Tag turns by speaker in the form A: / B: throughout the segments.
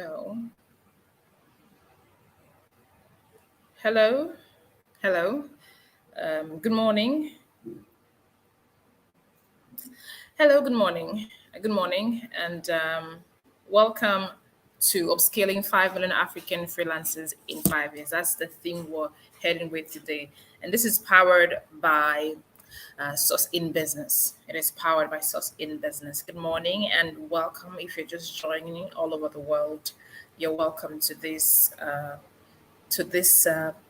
A: So, hello, hello. Good morning. Hello, good morning. Good morning, and welcome to Upscaling 5 Million African Freelancers in 5 years. That's the theme we're heading with today. And this is powered by Source in Business. It is powered by Source in Business. Good morning and welcome. If you're just joining all over the world, you're welcome to this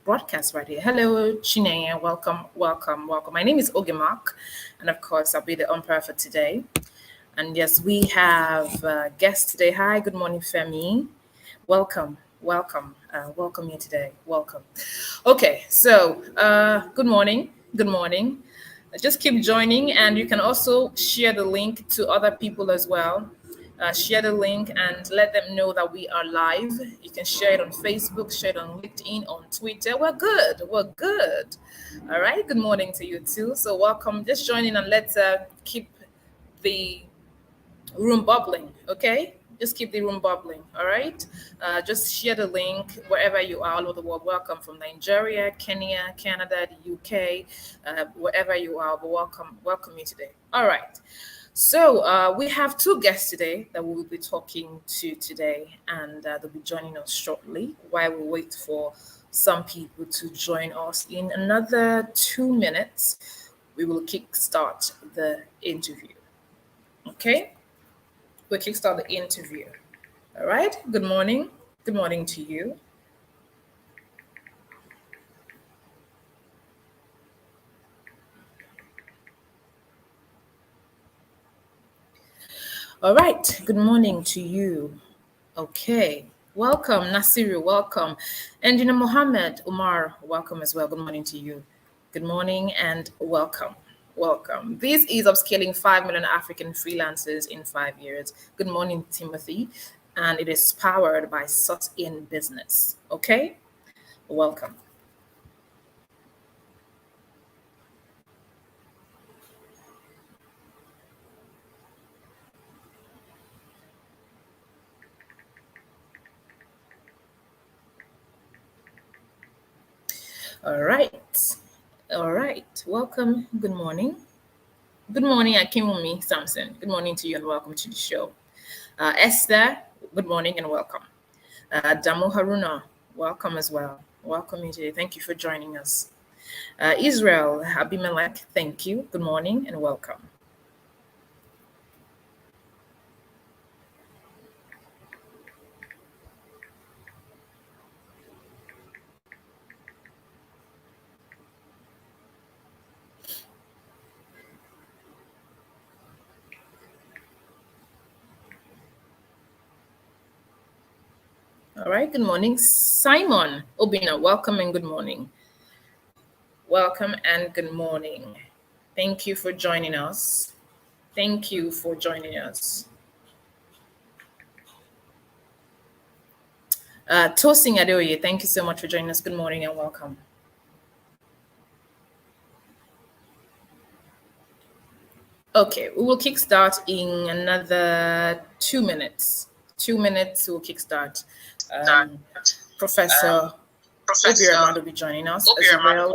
A: broadcast right here. Hello, Chineye. Welcome, welcome, welcome. My name is Oge Mark, and of course, I'll be the umpire for today. And yes, we have a guest today. Hi, good morning, Femi. Welcome, welcome, welcome here today. Welcome. Okay, so good morning, good morning. Just keep joining, and you can also share the link to other people as well. Share the link and let them know that we are live. You can share it on Facebook, share it on LinkedIn, on Twitter. We're good. We're good. All right. Good morning to you too. So welcome. Just join in and let's keep the room bubbling. Okay. Just keep the room bubbling. All right. Just share the link wherever you are all over the world. Welcome from Nigeria, Kenya, Canada, the UK, wherever you are. But welcome you today. All right. So we have two guests today that we will be talking to today, and they'll be joining us shortly while we wait for some people to join us. In another 2 minutes, we will kickstart the interview. Okay? We'll kickstart the interview. All right? Good morning. Good morning to you. All right. Good morning to you. Okay. Welcome, Nasiru. Welcome. Engineer Mohammed Umar, welcome as well. Good morning to you. Good morning and welcome. Welcome. This is Upscaling 5 Million African Freelancers in 5 years. Good morning, Timothy. And it is powered by Source in Business. Okay? Welcome. All right. All right. Welcome. Good morning. Good morning, Akimumi Samson. Good morning to you and welcome to the show. Esther, good morning and welcome. Damo Haruna, welcome as well. Welcome you today. Thank you for joining us. Israel Abimelech, thank you. Good morning and welcome. All right, good morning. Simon Obina, welcome and good morning. Welcome and good morning. Thank you for joining us. Thank you for joining us. Toasting Adeoye, thank you so much for joining us. Good morning and welcome. Okay, we will kickstart in another 2 minutes. 2 minutes, we'll kickstart. Professor Obiora will be joining us as well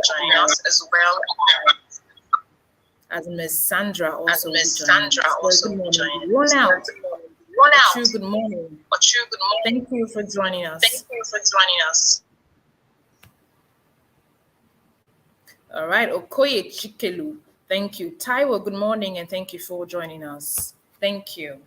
A: as Ms. Sandra also will be joining us. One out. Good morning. Thank you for joining us. All right, Okoye Chikelu. Thank you. Taiwo, good morning and thank you for joining us. Thank you.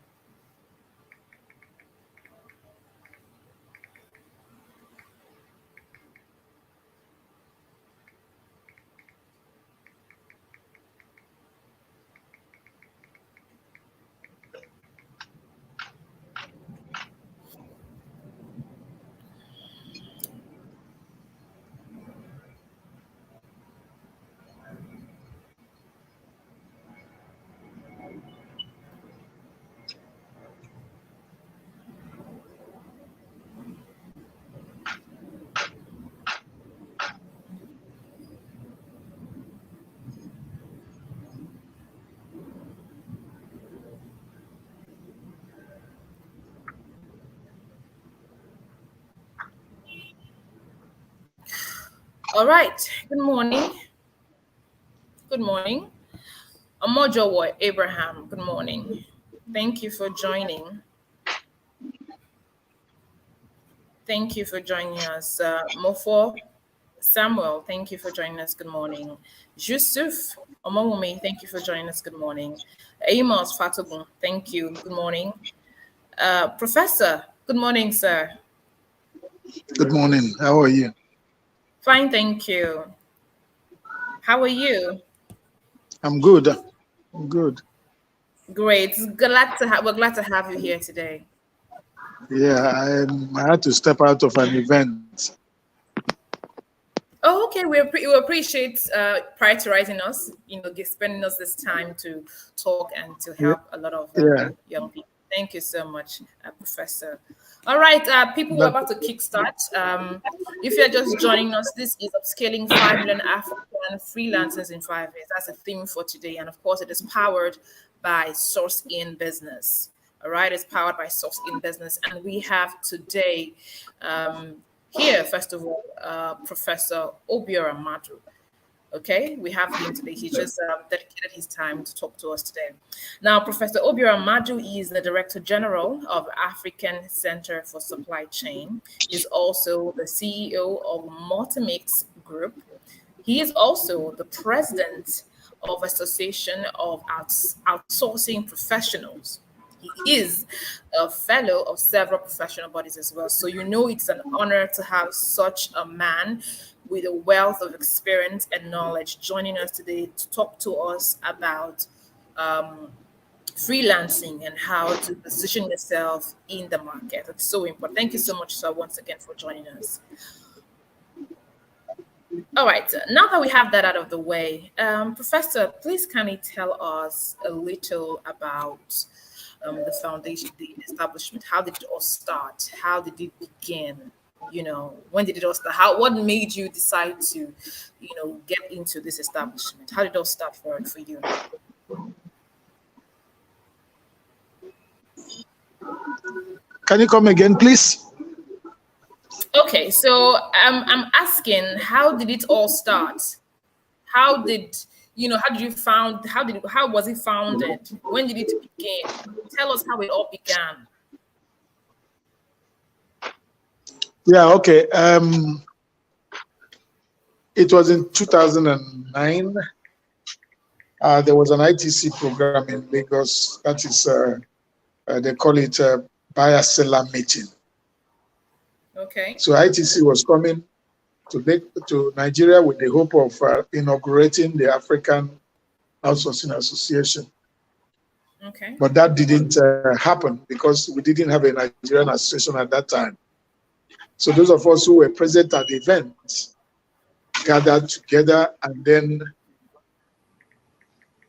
A: All right. Good morning. Good morning. Omojowo Abraham. Good morning. Thank you for joining. Thank you for joining us. Mofo Samuel, thank you for joining us. Good morning. Yusuf Omowumi, thank you for joining us. Good morning. Amos Fatogun, thank you. Good morning. Professor, good morning, sir.
B: Good morning. How are you?
A: Fine, thank you. How are you?
B: I'm good. I'm good.
A: Great. We're glad to have you here today.
B: Yeah, I had to step out of an event.
A: Oh, okay. We appreciate prioritizing us. Spending us this time to talk and to
B: Yeah,
A: help a lot of
B: yeah.
A: young people. Thank you so much, Professor. All right, people, we're
B: That,
A: about to kickstart. If you're just joining us, this is Upscaling 5 Million African Freelancers in 5 Years. That's a theme for today. And of course, it is powered by Source in Business. All right, it's powered by Source in Business. And we have today here, first of all, Professor Obiora Madu. Okay, we have him today. He just dedicated his time to talk to us today. Now, Professor Obiora Madu is the Director General of African Center for Supply Chain. He's also the CEO of Multimix Group. He is also the President of Association of Outsourcing Professionals. He is a fellow of several professional bodies as well. So it's an honor to have such a man with a wealth of experience and knowledge joining us today to talk to us about freelancing and how to position yourself in the market. It's so important. Thank you so much, sir, once again for joining us. All right, now that we have that out of the way, Professor, please kindly tell us a little about the foundation, the establishment. How did it all start? How did it begin? When did it all start? What made you decide to, get into this establishment? How did it all start for you?
B: Can you come again, please?
A: Okay, so I'm asking, how did it all start? How was it founded? When did it begin? Tell us how it all began.
B: Yeah, okay. It was in 2009. There was an ITC program in Lagos. That is, they call it buyer seller meeting.
A: Okay.
B: So ITC was coming to Nigeria with the hope of inaugurating the African Outsourcing Association.
A: Okay.
B: But that didn't happen because we didn't have a Nigerian association at that time. So those of us who were present at the event gathered together and then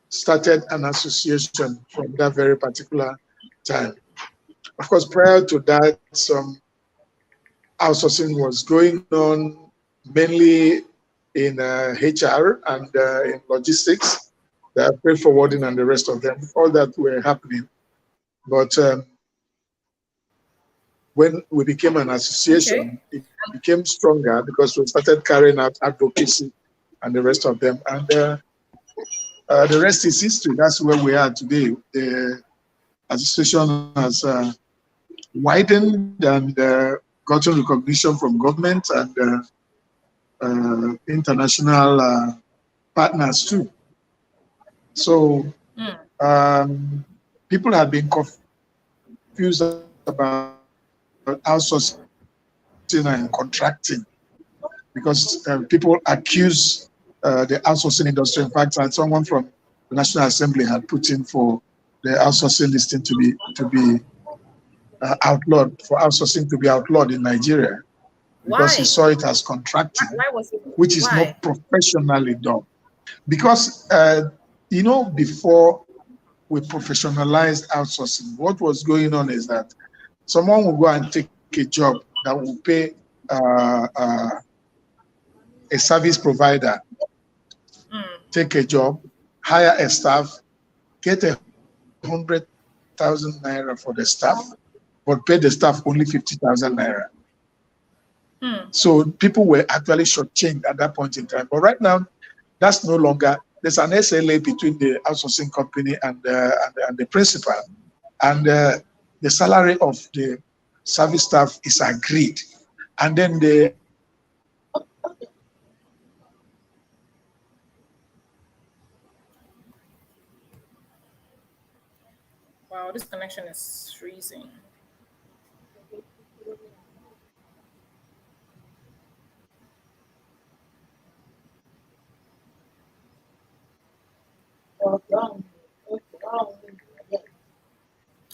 B: started an association from that very particular time. Of course, prior to that, some outsourcing was going on mainly in HR and in logistics, the freight forwarding and the rest of them. All that were happening. But when we became an association, it became stronger because we started carrying out advocacy and the rest of them. And the rest is history. That's where we are today. The association has widened and gotten recognition from government and international partners too. So people have been confused about outsourcing and contracting because people accuse the outsourcing industry. In fact, someone from the National Assembly had put in for the outsourcing listing to be outlawed, for outsourcing to be outlawed in Nigeria, because he saw it as contracting, which is not professionally done. Because before we professionalized outsourcing, what was going on is that someone will go and take a job that will pay a service provider, take a job, hire a staff, get 100,000 naira for the staff, but pay the staff only 50,000 naira. So people were actually shortchanged at that point in time. But right now, that's no longer. There's an SLA between the outsourcing company and the principal, and the salary of the service staff is agreed, and then the
A: Wow, this connection is freezing.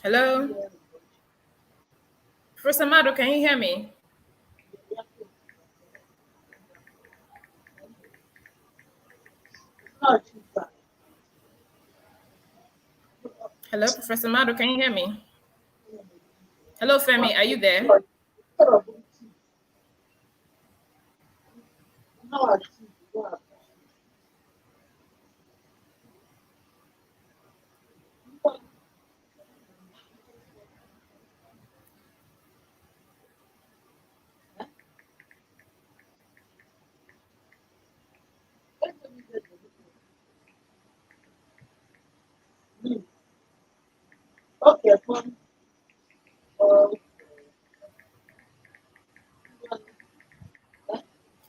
A: Hello? Professor Madu, can you hear me? Hello, Professor Madu, can you hear me? Hello, Femi, are you there?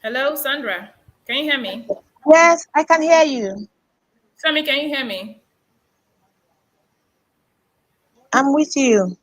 A: Hello, Sandra, can you hear me?
C: Yes, I can hear you.
A: Femi, can you hear me?
C: I'm with you.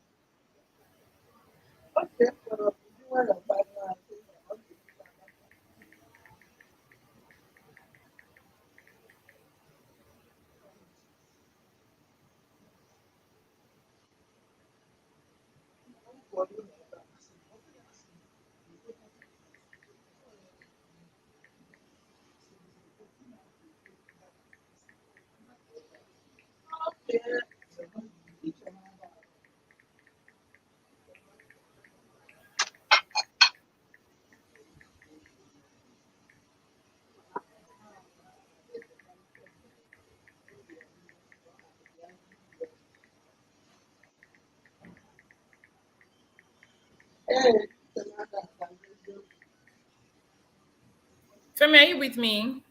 A: Femi, are you with me?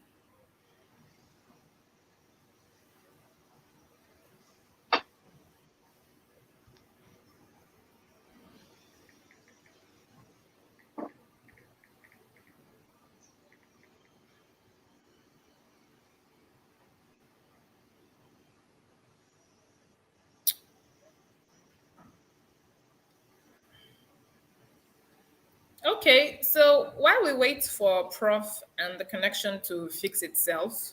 A: Okay, so while we wait for Prof and the connection to fix itself,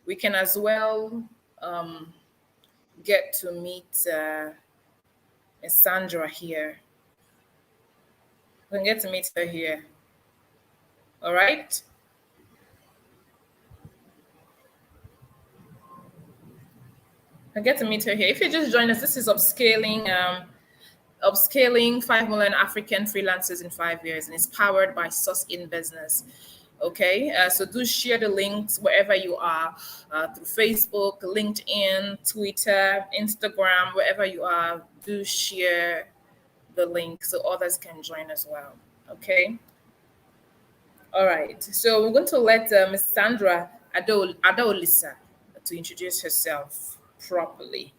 A: we can as well get to meet Miss Sandra here. We can get to meet her here. All right. I get to meet her here. If you just join us, this is upscaling 5 million African freelancers in 5 years, and it's powered by Source in Business. Okay, so do share the links wherever you are, through Facebook, LinkedIn, Twitter, Instagram, wherever you are. Do share the link so others can join as well. Okay. All right. So we're going to let Miss Sandra Adolisa to introduce herself properly.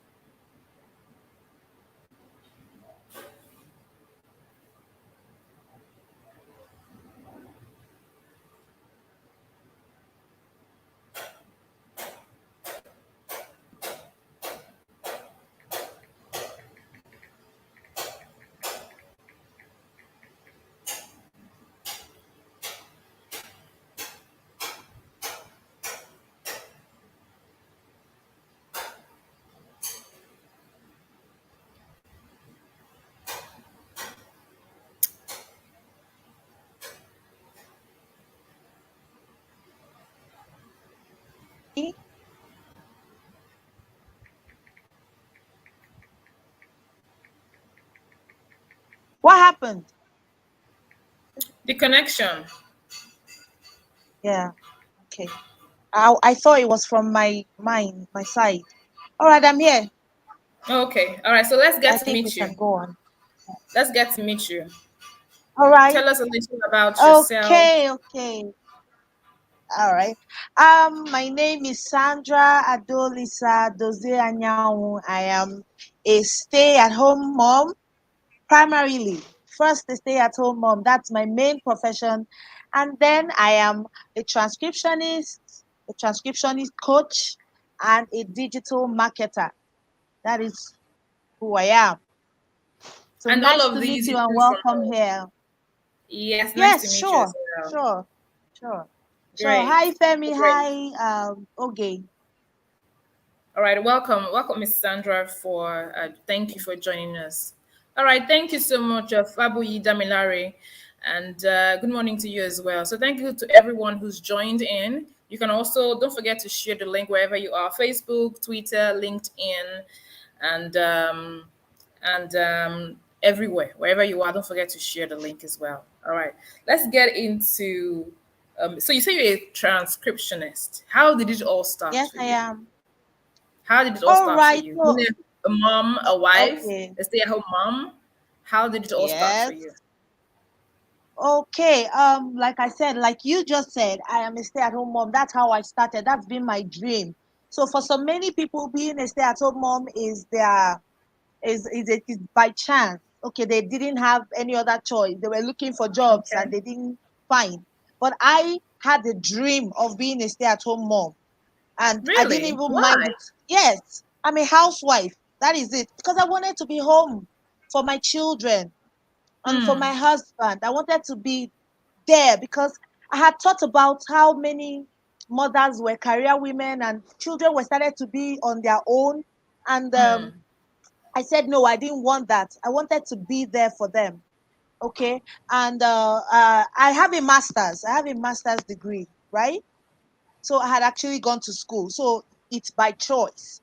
C: What happened?
A: The connection.
C: Yeah. Okay. I thought it was from my side. All right, I'm here.
A: Okay. All right. So let's
C: I
A: get to
C: think we
A: meet you.
C: can go on.
A: Let's get to meet you.
C: All right.
A: Tell us a little about yourself.
C: Okay. Okay. All right. My name is Sandra Dozie-Anyanwu. I am a stay-at-home mom, primarily. First, a stay-at-home mom. That's my main profession. And then I am a transcriptionist coach, and a digital marketer. That is who I am. So
A: And all
C: nice
A: of
C: to meet
A: these
C: you
A: you
C: and
A: do from
C: welcome
A: home.
C: here.
A: Yes, nice to
C: Yes,
A: meet you as
C: sure,
A: well.
C: sure, sure. So
A: Great.
C: hi Femi,
A: Great.
C: hi Oge.
A: All right, welcome, Miss Sandra. For thank you for joining us. All right, thank you so much, Fabuyi Damilare, and good morning to you as well. So thank you to everyone who's joined in. You can also don't forget to share the link wherever you are: Facebook, Twitter, LinkedIn, and everywhere, wherever you are. Don't forget to share the link as well. All right, let's get into. So you say you're a transcriptionist. How did it all start
C: Yes,
A: for
C: I
A: you?
C: am.
A: How did it all
C: All
A: start for
C: right.
A: you?
C: So
A: Being a mom, a wife,
C: okay.
A: a stay-at-home mom. How did it all start for
C: Yes.
A: you?
C: Okay. Like I said, like you just said, I am a stay-at-home mom. That's how I started. That's been my dream. So for so many people, being a stay-at-home mom is is by chance. Okay, they didn't have any other choice. They were looking for jobs and
A: Okay.
C: they didn't find. But I had a dream of being a stay-at-home mom, and I didn't
A: Really?
C: even mind
A: Why?
C: it. Yes, I'm a housewife. That is it. Because I wanted to be home for my children and for my
A: Hmm.
C: husband. I wanted to be there because I had thought about how many mothers were career women and children were started to be on their own. And
A: Hmm.
C: I said, no, I didn't want that. I wanted to be there for them. Okay. And I have a master's. I have a master's degree, right? So I had actually gone to school. So it's by choice.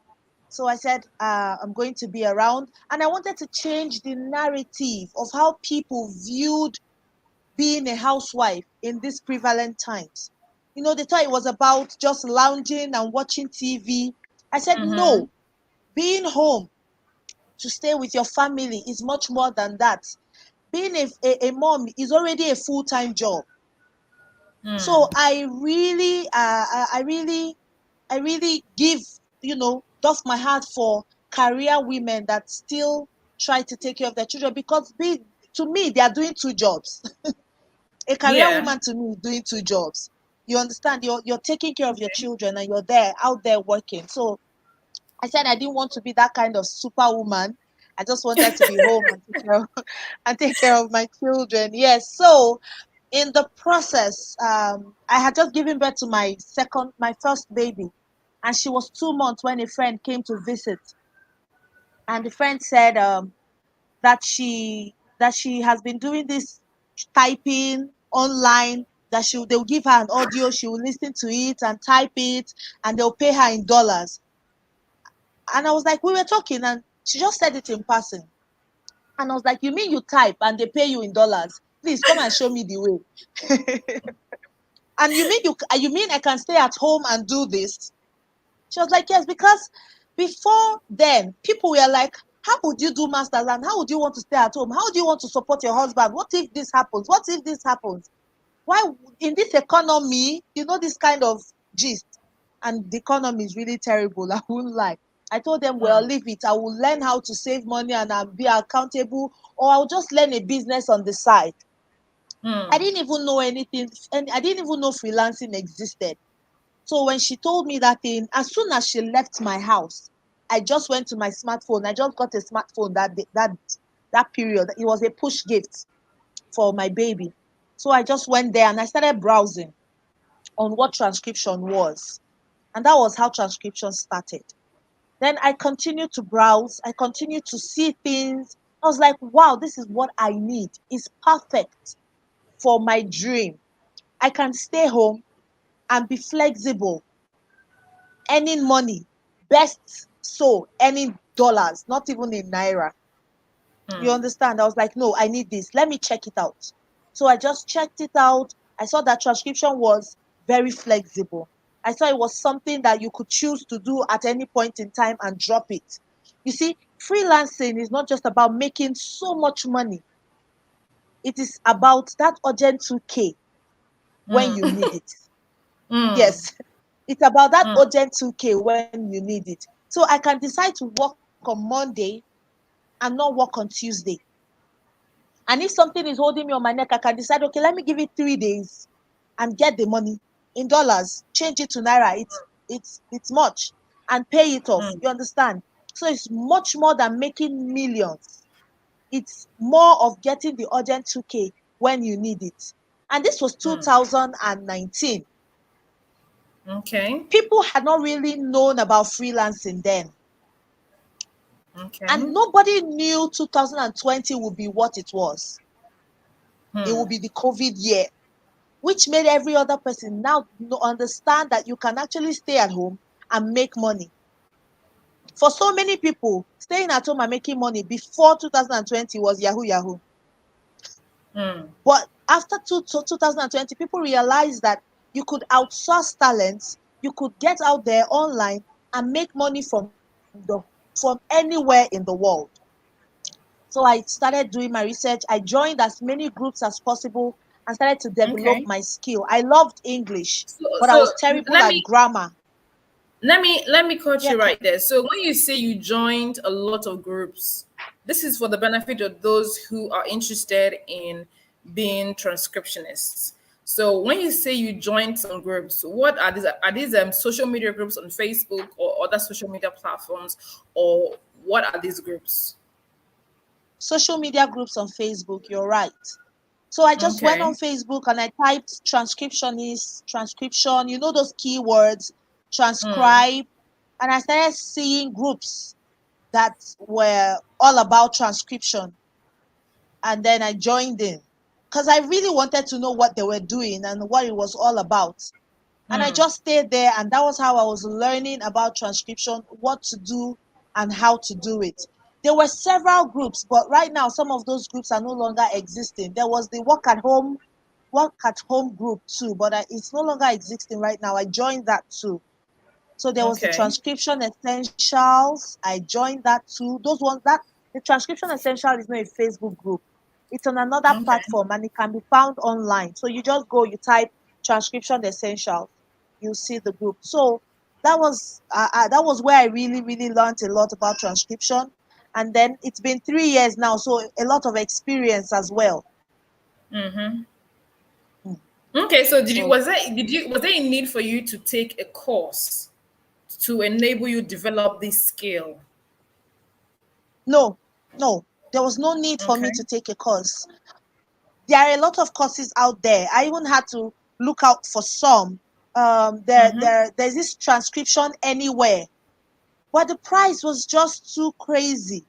C: So I said, I'm going to be around. And I wanted to change the narrative of how people viewed being a housewife in these prevalent times. You know, they thought it was about just lounging and watching TV. I said,
A: Mm-hmm.
C: no, being home to stay with your family is much more than that. Being a mom is already a full-time job.
A: Hmm.
C: So I really give, doff my heart for career women that still try to take care of their children because to me, they are doing two jobs. A career
A: Yeah.
C: woman to me is doing two jobs. You understand? You're taking care of your children and you're there out there working. So I said I didn't want to be that kind of superwoman. I just wanted to be home and and take care of my children. Yes. So in the process, I had just given birth to my first baby, and she was 2 months when a friend came to visit, and the friend said that she has been doing this typing online. That they'll give her an audio, she will listen to it and type it, and they'll pay her in dollars. And I was like, we were talking, and she just said it in passing. And I was like, you mean you type and they pay you in dollars? Please come and show me the way. And you mean I can stay at home and do this? She was like, yes, because before then, people were like, how would you do masters and how would you want to stay at home? How do you want to support your husband? What if this happens? What if this happens? Why in this economy, this kind of gist? And the economy is really terrible. I won't lie. I told them, well,
A: Hmm.
C: leave it. I will learn how to save money and I'll be accountable, or I'll just learn a business on the side. I
A: Hmm.
C: didn't even know anything, and I didn't even know freelancing existed. So when she told me that thing, as soon as she left my house, I just went to my smartphone. I just got a smartphone that period. It was a push gift for my baby. So I just went there and I started browsing on what transcription was. And that was how transcription started. Then I continued to browse. I continued to see things. I was like, wow, this is what I need. It's perfect for my dream. I can stay home and be flexible, earning money, best so earning dollars, not even in naira. You
A: Hmm.
C: understand? I was like, no, I need this. Let me check it out. So I just checked it out. I saw that transcription was very flexible. I saw it was something that you could choose to do at any point in time and drop it. You see, freelancing is not just about making so much money. It is about that urgent 2K when you need it. Yes, it's about that urgent 2K when you need it. So I can decide to work on Monday and not work on Tuesday. And if something is holding me on my neck, I can decide, okay, let me give it 3 days and get the money in dollars, change it to Naira. It's much, and pay it off. You understand? So it's much more than making millions. It's more of getting the urgent 2K when you need it. And this was 2019.
A: Okay.
C: People had not really known about freelancing then.
A: Okay.
C: And nobody knew 2020 would be what it was. It will be the COVID year, which made every other person now understand that you can actually stay at home and make money. For so many people, staying at home and making money before 2020 was Yahoo Yahoo. But after 2020, people realized that you could outsource talents, you could get out there online and make money from anywhere in the world. So I started doing my research. I joined as many groups as possible and started to develop my skill. I loved English, but I was terrible at grammar.
A: Let me cut you right there. So when you say you joined a lot of groups, this is for the benefit of those who are interested in being transcriptionists. So when you say you joined some groups, what are these? Are these social media groups on Facebook or other social media platforms, or what are these groups?
C: Social media groups on Facebook, you're right. So I just went on Facebook and I typed transcriptionist, transcription, you know those keywords, transcribe, and I started seeing groups that were all about transcription. And then I joined in because I really wanted to know what they were doing and what it was all about. And I just stayed there, and that was how I was learning about transcription, what to do and how to do it. There were several groups, but right now some of those groups are no longer existing. There was the work at home group too, but it's no longer existing right now. I joined that too. So there was the transcription essentials. I joined that too. The transcription essential is not a Facebook group. It's on another platform and it can be found online. So you just go, you type transcription essentials, you see the group. So that was where I really, really learned a lot about transcription. And then it's been 3 years now, so a lot of experience as well.
A: Okay, so was there a need for you to take a course to enable you develop this skill?
C: No, there was no need for me to take a course. There are a lot of courses out there. I even had to look out for some. There's this transcription anywhere, but the price was just too crazy.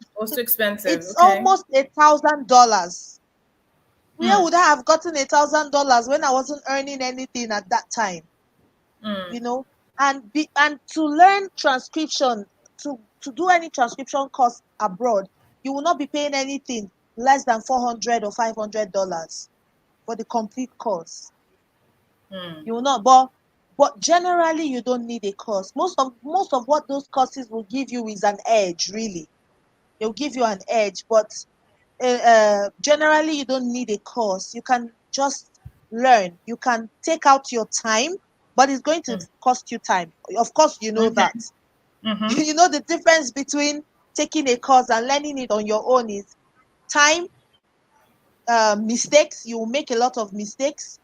A: It was too expensive.
C: It's almost $1,000. Where would I have gotten $1,000 when I wasn't earning anything at that time? You know, and to learn transcription, to do any transcription course abroad, you will not be paying anything less than $400 or $500 for the complete course. You will not, but generally you don't need a course. Most of what those courses will give you is an edge, really. They'll give you an edge, but generally you don't need a course. You can just learn. You can take out your time, but it's going to cost you time. Of course, you know that. You know the difference between taking a course and learning it on your own is time, mistakes. You will make a lot of mistakes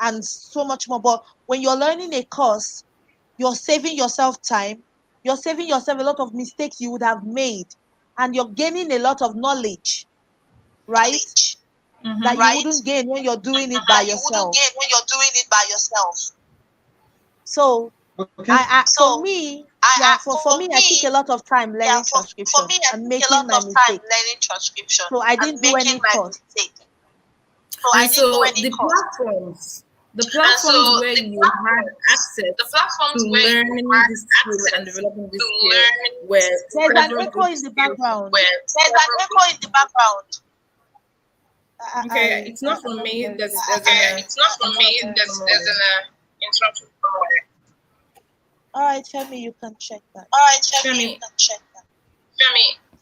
C: and so much more. But when you're learning a course, you're saving yourself time. You're saving yourself a lot of mistakes you would have made, and you're gaining a lot of knowledge, right? That you wouldn't gain when you're doing it by yourself. So, for me, I took a lot of time learning transcription and making my mistakes. So I didn't do any course.
A: And so the platforms where you had access to learning this skill and developing this skill were
C: there's an echo in the background.
A: Okay, it's not from me. There's an interruption.
C: All right, Femi, you can check that.
A: Femi.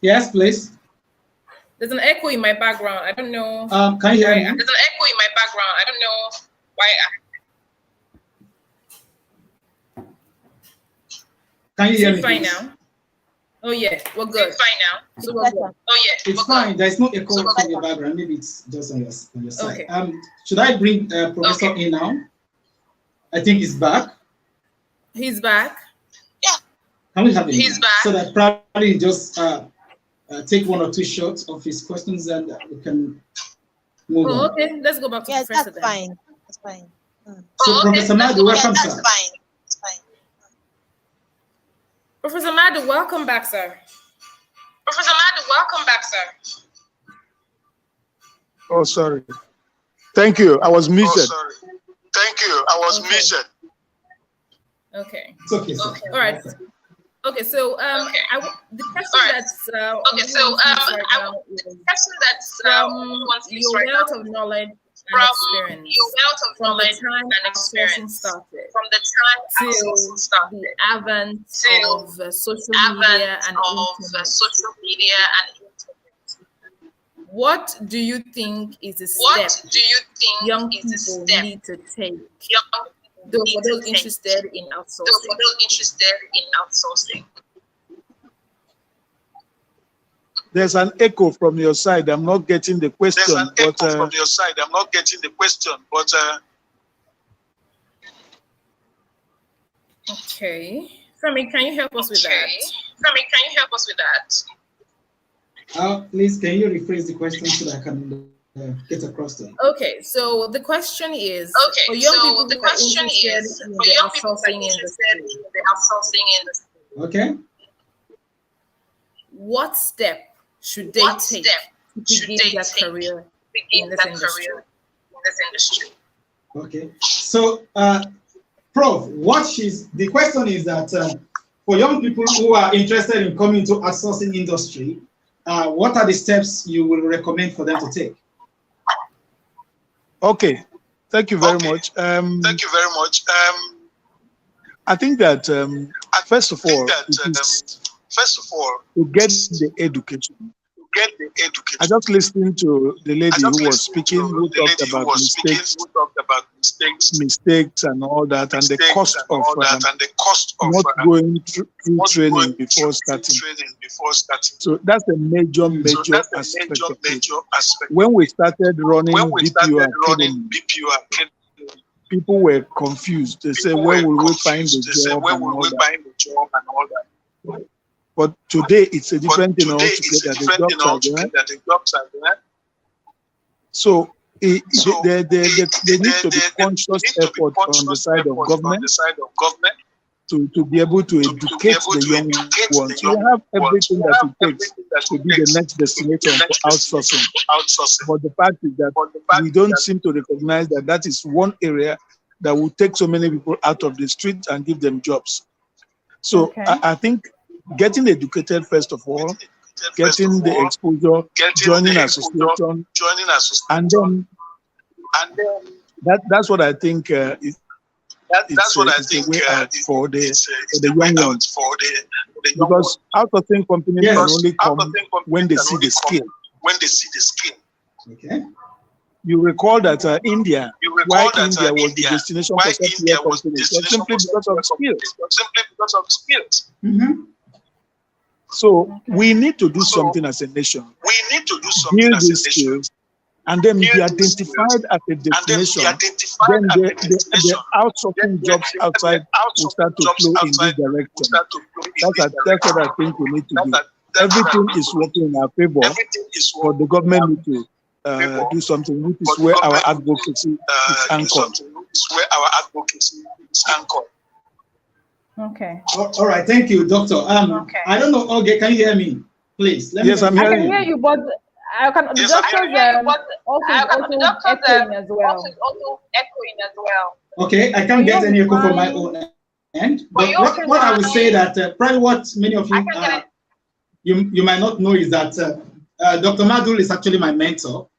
D: Yes, please.
A: There's an echo in my background. I don't know.
D: Can you hear me?
A: There's an echo in my background. I don't know why.
D: Can you hear me?
A: Fine now. Oh yeah, we're good. Fine now. So we're good. Oh yeah,
D: it's fine. There's no echo in the background. Maybe it's just on your side.
A: Okay.
D: Should I bring Professor in now? I think he's back.
A: He's back.
D: Yeah. Can we have him?
A: He's back.
D: So that probably just take one or two shots of his questions and we can move on.
A: Okay. Let's go back to Professor.
C: That's fine. That's fine.
D: So Professor Madu, welcome, sir.
C: That's fine. That's fine.
A: Professor Madu, welcome back, sir. Professor Madu, welcome back, sir.
B: Oh, sorry. Thank you. I was muted.
A: Oh, sorry. Thank you. I was muted. Okay.
D: It's okay, sir.
A: All right. Okay, so the question that's the question that's your wealth of knowledge and experience, from the time outsourcing started, till the advent of social media and internet. What do you think is the step young people need to take? For those interested in outsourcing.
B: There's an echo from your side. I'm not getting the question.
A: There's an echo from your side. I'm not getting the question, but okay. Femi, can you help us with that?
D: Please, can you rephrase the question so that I can get across them?
A: Okay, so the question is, for young people who are interested in the outsourcing industry.
D: Okay.
A: What step should they take to begin their career in this industry?
D: Okay. So, Prof, the question is that for young people who are interested in coming into outsourcing industry, what are the steps you will recommend for them to take?
B: Okay, thank you very much. I think that first of all, to get the education. I just listened to the lady who was speaking, who talked about mistakes and all that, and the cost of not going through training before starting. So that's a major aspect of it. When we started running BPO Academy, people were confused. They said, where will we find the job and all that? But today it's a different thing altogether. The jobs are there. So there needs to be conscious effort on the side of government to be able to educate the young ones. We have everything that it takes to be the next destination for outsourcing. But the fact is that we don't seem to recognize that that is one area that will take so many people out of the street and give them jobs. So I think getting educated first of all, getting the exposure, joining association, and then that's what I think it's a way out for the young ones. Because outsourcing companies can only come when they see the skill.
D: Okay.
B: You recall that India was the destination for software companies, simply because of skills.
D: Mm-hmm.
B: So we need to do something as a nation. Build these skills and then be identified as a destination. Then the outsourcing jobs outside will start to flow in this direction. That's what I think we need to do. Everything is working in our favor, but the government needs to do something, which is where our advocacy is anchored.
A: Okay.
D: All right. Thank you, Doctor. I don't know. Okay, can you hear me? Please.
B: Yes, I'm hearing you.
A: I can hear you, but I can. The doctor's also echoing as well.
D: Okay, I can't get any echo from my own end. But what I would say that probably what many of you you might not know is that Dr. Madu is actually my mentor.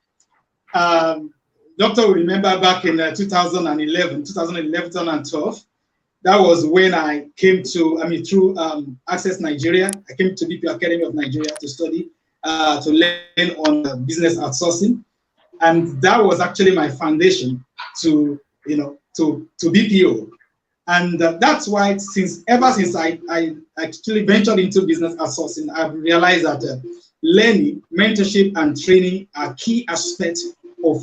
D: Doctor will remember back in 2011, 2012. That was when I came to, through Access Nigeria, I came to BPO Academy of Nigeria to study. to learn on business outsourcing, and that was actually my foundation to BPO. And that's why ever since I actually ventured into business outsourcing, I've realized that learning, mentorship, and training are key aspects of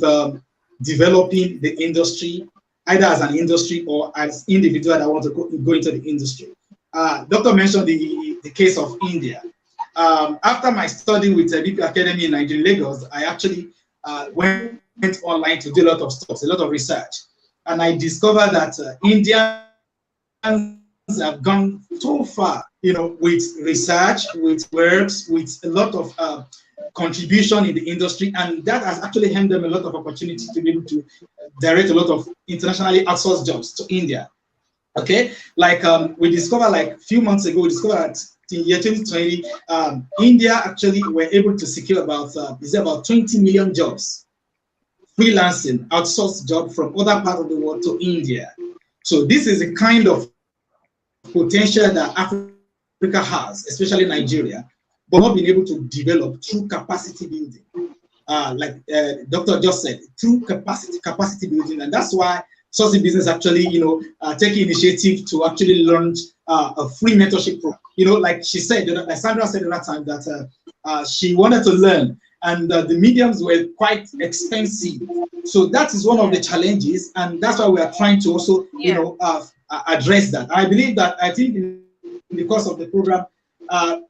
D: developing the industry, either as an industry or as individual that want to go into the industry. Doctor mentioned the case of India. After my study with BP Academy in Nigeria, Lagos, I actually went online to do a lot of stuff, a lot of research. And I discovered that Indians have gone so far, with research, with works, with a lot of contribution in the industry, and that has actually handed them a lot of opportunity to be able to direct a lot of internationally outsourced jobs to India. Okay, like we discovered like a few months ago, we discovered that in year 2020, India actually were able to secure about 20 million jobs, freelancing, outsourced job from other parts of the world to India. So this is a kind of potential that Africa has, especially Nigeria, but not being able to develop through capacity building. Like Doctor just said, through capacity building, and that's why Sourcing Business actually, take initiative to actually launch a free mentorship program. Like she said, like Sandra said at that time, that she wanted to learn, and the mediums were quite expensive. So that is one of the challenges, and that's why we are trying to also, address that. I believe that, I think in the course of the program,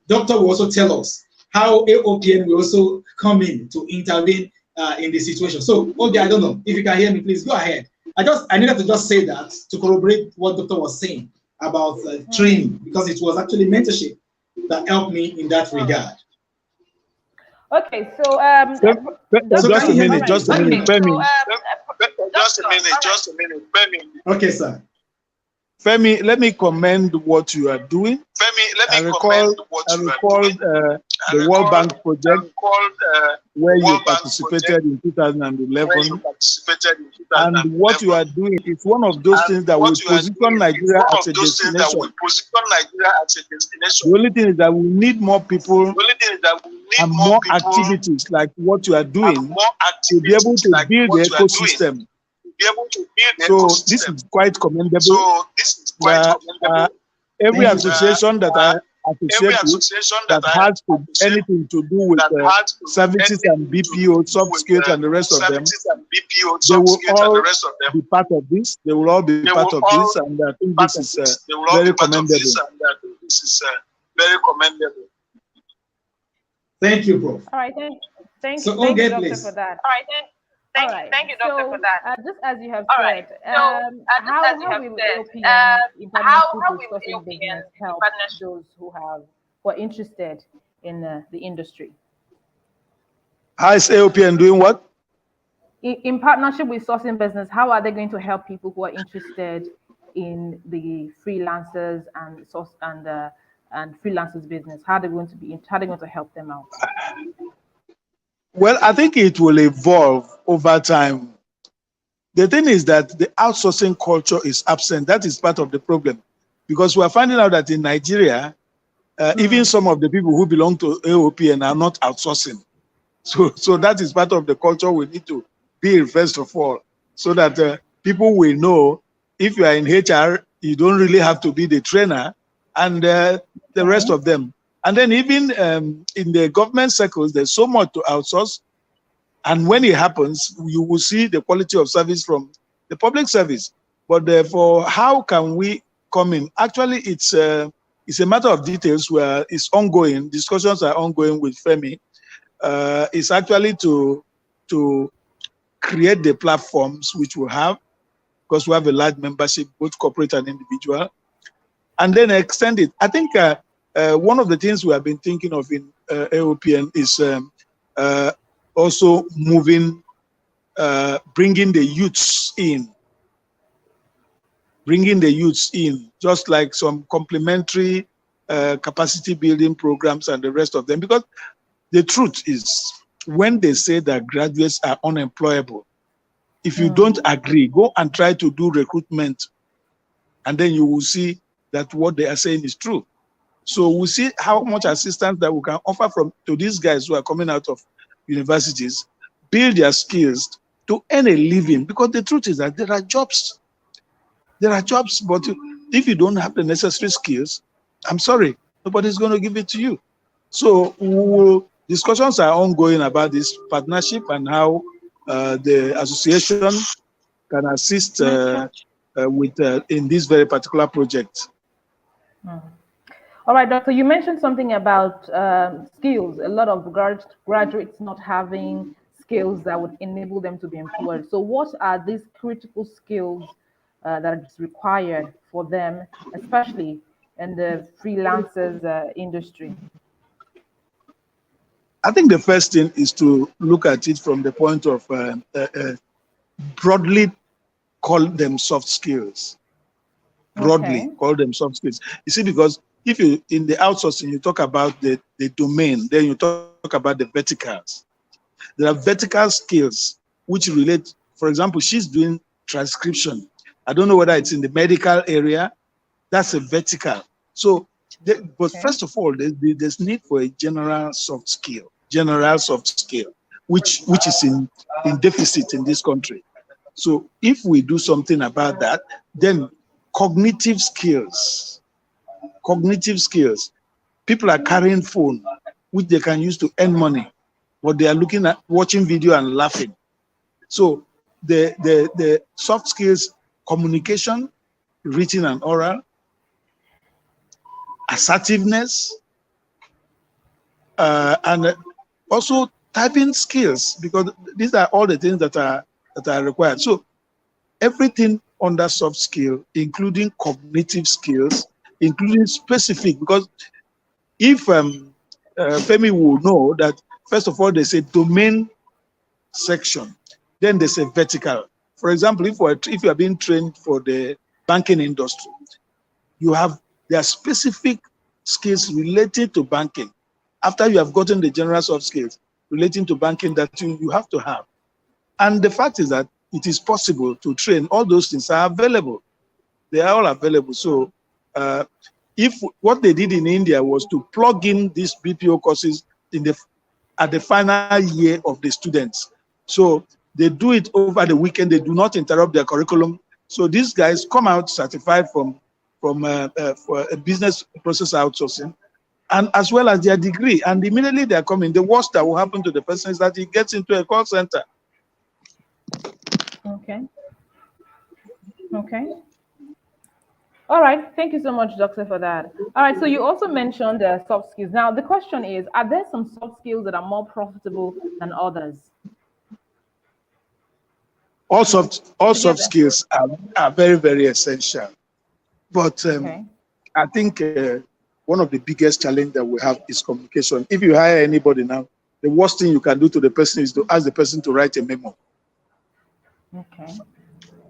D: Doctor will also tell us how AOPN will also come in to intervene in the situation. So, Oge, I don't know if you can hear me, please go ahead. I needed to just say that to corroborate what Doctor was saying about training, because it was actually mentorship that helped me in that regard.
A: Okay, so
B: just a minute, Femi.
D: Okay, sir.
B: Femi, let me commend what you are doing. I recall the World Bank project where you participated in 2011. And what you are doing is one of those things that will position Nigeria as a destination. The only thing is that we need more people and more activities like what you are doing to be able to build the ecosystem. So this is quite commendable. Every association that I associate with that has anything to do with services and BPO, soft skills, and the rest of them, they will all be part of this. They will all be part of this, and I think this is very commendable.
D: Thank you, Prof.
A: All right, thank you, Doctor, for that.
E: All right, thank you, Doctor, for that.
A: Just as you have
E: said,
A: how will AOPN business help those who are interested in the industry?
B: How is AOPN doing what?
A: In partnership with Sourcing Business, how are they going to help people who are interested in the freelancers and freelancers business? How are they going to help them out?
B: Well, I think it will evolve over time. The thing is that the outsourcing culture is absent. That is part of the problem, because we are finding out that in Nigeria, even some of the people who belong to AOPN are not outsourcing. So that is part of the culture we need to build first of all, so that people will know if you are in HR, you don't really have to be the trainer, and the rest of them. And then even in the government circles, there's so much to outsource. And when it happens, you will see the quality of service from the public service. But therefore, how can we come in? Actually, it's a matter of details where it's ongoing. Discussions are ongoing with Femi. It's actually to create the platforms which we have, because we have a large membership, both corporate and individual, and then extend it. I think one of the things we have been thinking of in AOPN is also moving, bringing the youths in, just like some complementary capacity building programs and the rest of them. Because the truth is, when they say that graduates are unemployable, if you don't agree, go and try to do recruitment, and then you will see that what they are saying is true. So we see how much assistance that we can offer to these guys who are coming out of universities, build their skills to earn a living. Because the truth is that there are jobs. There are jobs, but if you don't have the necessary skills, I'm sorry, nobody's going to give it to you. So discussions are ongoing about this partnership and how the association can assist with in this very particular project.
A: All right, Doctor, you mentioned something about skills. A lot of graduates not having skills that would enable them to be employed. So what are these critical skills that is required for them, especially in the freelancers industry?
B: I think the first thing is to look at it from the point of broadly call them soft skills. Broadly call them soft skills. You see, because if you in the outsourcing, you talk about the domain, then you talk about the verticals. There are vertical skills which relate, for example, she's doing transcription. I don't know whether it's in the medical area. That's a vertical. So, but first of all, there's need for a general soft skill, which is in deficit in this country. So if we do something about that, then cognitive skills. People are carrying phone, which they can use to earn money, but they are looking at watching video and laughing. So the soft skills, communication, written and oral, assertiveness, and also typing skills, because these are all the things that are required. So everything under soft skill, including cognitive skills, including specific, because if Femi will know that, first of all, there's a domain section, then there's a vertical. For example, if you are being trained for the banking industry, there are specific skills related to banking. After you have gotten the general soft skills relating to banking that you have to have. And the fact is that it is possible to train. All those things are available. They are all available. So if what they did in India was to plug in these BPO courses at the final year of the students. So they do it over the weekend. They do not interrupt their curriculum. So these guys come out certified for a business process outsourcing, and as well as their degree. And immediately they are coming. The worst that will happen to the person is that he gets into a call center.
A: Okay. All right. Thank you so much, Doctor, for that. All right. So you also mentioned soft skills. Now, the question is, are there some soft skills that are more profitable than others?
B: All soft skills are very, very essential. But I think one of the biggest challenges that we have is communication. If you hire anybody now, the worst thing you can do to the person is to ask the person to write a memo.
A: Okay.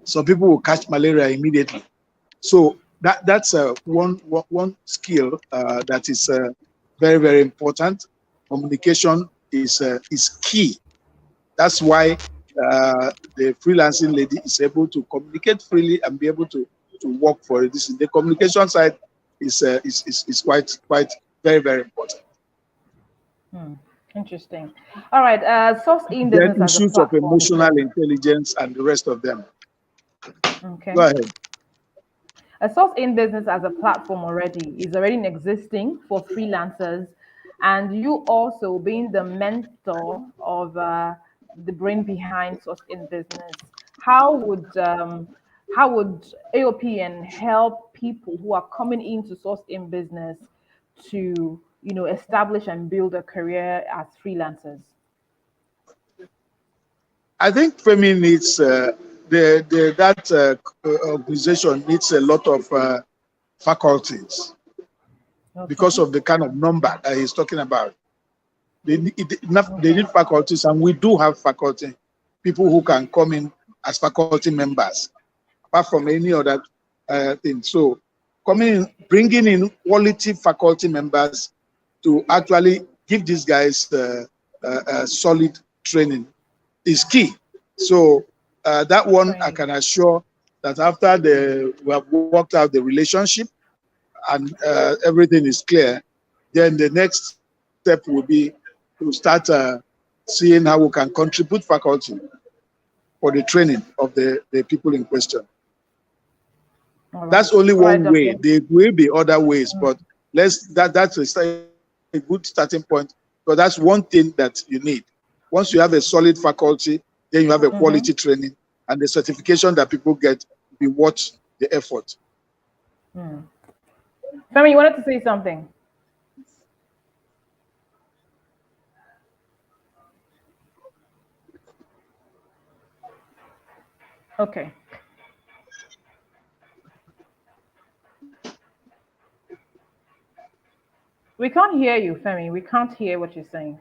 B: So people will catch malaria immediately. So that's one skill that is very, very important. Communication is key. That's why the freelancing lady is able to communicate freely and be able to work for it. The communication side is quite very, very important.
A: Interesting. All right. Source in business as a
B: issues of
A: platform.
B: emotional intelligence and the rest of them.
A: Okay.
B: Go ahead.
A: A source in business as a platform is already existing for freelancers, and you also being the mentor of the brain behind source in business. How would AOPN help people who are coming into source in business to establish and build a career as freelancers?
B: I think Femi needs that organization needs a lot of faculties because of the kind of number that he's talking about. They need faculties, and we do have faculty people who can come in as faculty members, apart from any other thing. So, bringing in quality faculty members to actually give these guys solid training is key. So that one, I can assure that after we have worked out the relationship, and everything is clear, then the next step will be to start seeing how we can contribute faculty for the training of the people in question.
A: Right.
B: That's only one way. There will be other ways, but that's a good starting point, because that's one thing that you need. Once you have a solid faculty, then you have a quality training, and the certification that people get will be worth the effort.
A: Femi, you wanted to say something? Okay. We can't hear you, Femi. We can't hear what you're saying.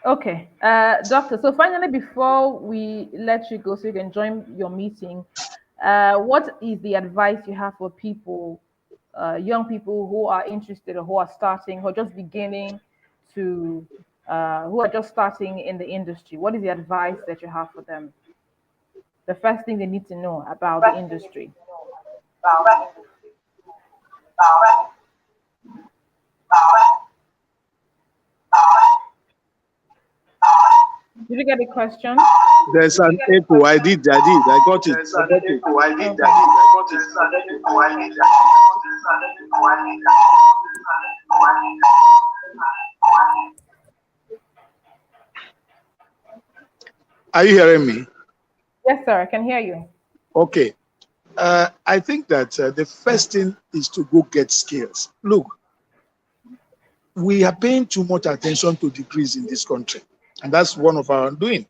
A: Okay, Doctor, so finally, before we let you go so you can join your meeting, what is the advice you have for people, young people who are interested or who are starting or just beginning to, who are just starting in the industry? What is the advice that you have for them? The first thing they need to know about the industry. Did you get the question?
B: There's an echo. I got it. I got it. Are you hearing me?
A: Yes, sir. I can hear you.
B: Okay. I think that the first thing is to go get skills. Look, we are paying too much attention to degrees in this country, and that's one of our undoing.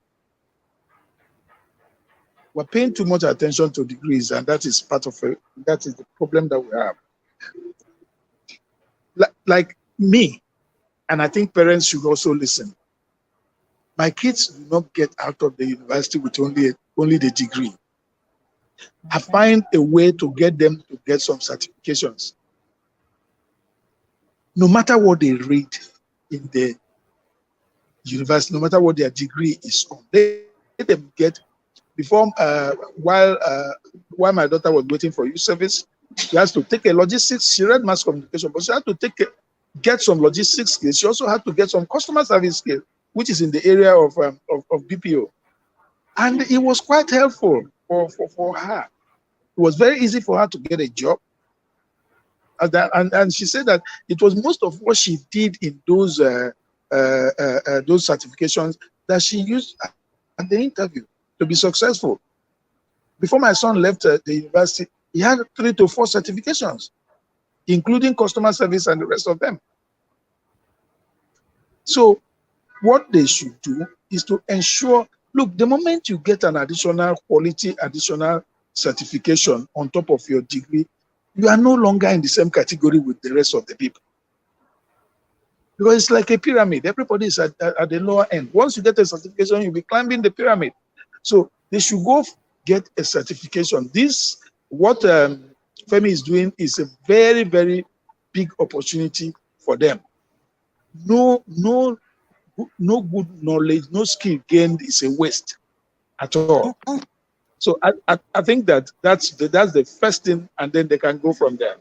B: We're paying too much attention to degrees, and that is part of it. That is the problem that we have. Like me, and I think parents should also listen. My kids do not get out of the university with only the degree. I find a way to get them to get some certifications. No matter what they read in the university, no matter what their degree is on, let them get. Before, while my daughter was waiting for youth service, she has to take a logistics. She read mass communication, but she had to get some logistics skills. She also had to get some customer service skills, which is in the area of BPO, and it was quite helpful for her. It was very easy for her to get a job, and she said that it was most of what she did in those certifications that she used at the interview to be successful. Before my son left the university, he had 3 to 4 certifications, including customer service and the rest of them. So what they should do is to ensure, look, the moment you get an additional certification on top of your degree, you are no longer in the same category with the rest of the people. Because it's like a pyramid. Everybody is at the lower end. Once you get a certification, you'll be climbing the pyramid. So they should go get a certification. What Femi is doing is a very, very big opportunity for them. No good knowledge, no skill gained is a waste at all. So I think that's the first thing, and then they can go from there.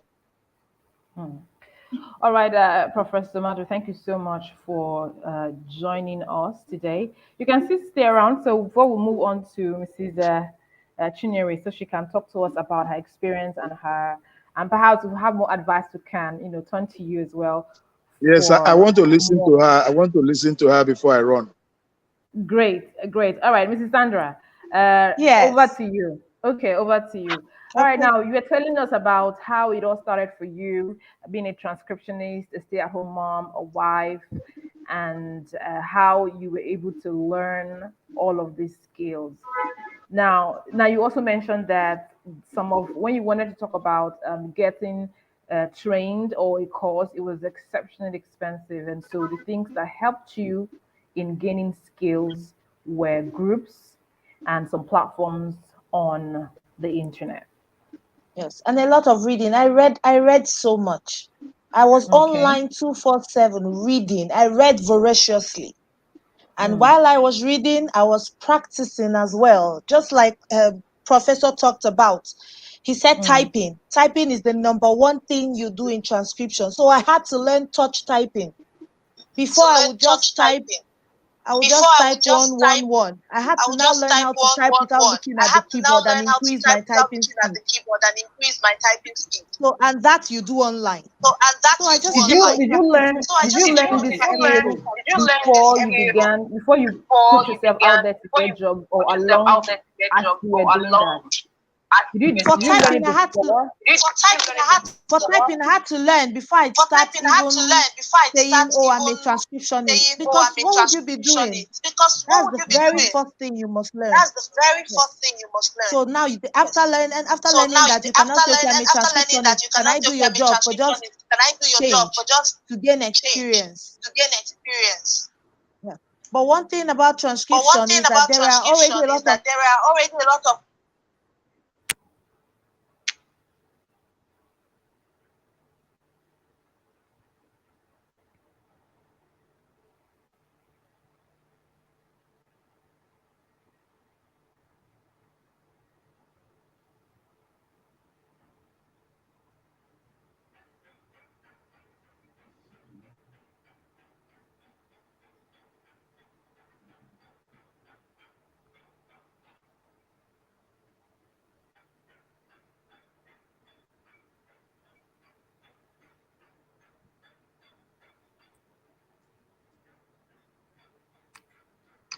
A: All right, Professor Madu, thank you so much for joining us today. You can still stay around. So before we move on to Mrs. Chinyere, so she can talk to us about her experience and perhaps we have more advice we can, turn to you as well.
B: Yes, I want to listen to her. I want to listen to her before I run.
A: Great. All right, Mrs. Sandra,
C: yes.
A: Over to you. Okay, over to you. All right, now you were telling us about how it all started for you, being a transcriptionist, a stay-at-home mom, a wife, and how you were able to learn all of these skills. Now you also mentioned that when you wanted to talk about getting trained or a course, it was exceptionally expensive, and so the things that helped you in gaining skills were groups and some platforms on the internet.
C: Yes, and a lot of reading. I read so much. I was online 247 reading. I read voraciously. And while I was reading, I was practicing as well, just like Professor talked about. He said typing. Typing is the number one thing you do in transcription. So I had to learn touch typing. Before I would just type, one. I had to now learn how to type without looking at the keyboard and increase my typing speed. So, and that you do online. So I just
A: did you learn this skill before you put yourself out there to get job, or along as you were doing that?
C: For typing, I had to learn before I start even saying, "Oh, I'm a transcriptionist." Because what would you be doing? That's the very first thing you must learn. So now, after learning that, you cannot say, "Okay, I'm a transcriptionist. Can I do your job for just to gain experience?" Yeah. But one thing about transcription is that there are already a lot of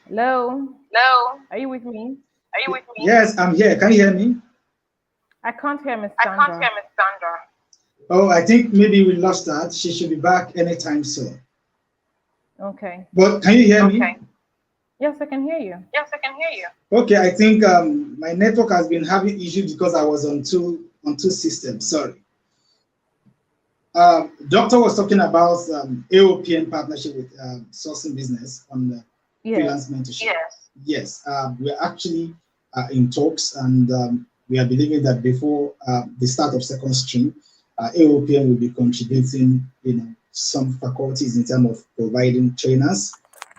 A: Hello. Are you with me?
D: Yes, I'm here. Can you hear me?
A: I can't hear Miss Sandra.
D: Oh, I think maybe we lost that. She should be back anytime soon.
A: Okay.
D: But can you hear me?
A: Yes, I can hear you.
D: Okay, I think my network has been having issues because I was on two systems. Sorry. Doctor was talking about AOPN partnership with Sourcing Business on the freelance mentorship. Yes. We're actually in talks, and we are believing that before the start of second stream, AOPN will be contributing, some faculties in terms of providing trainers,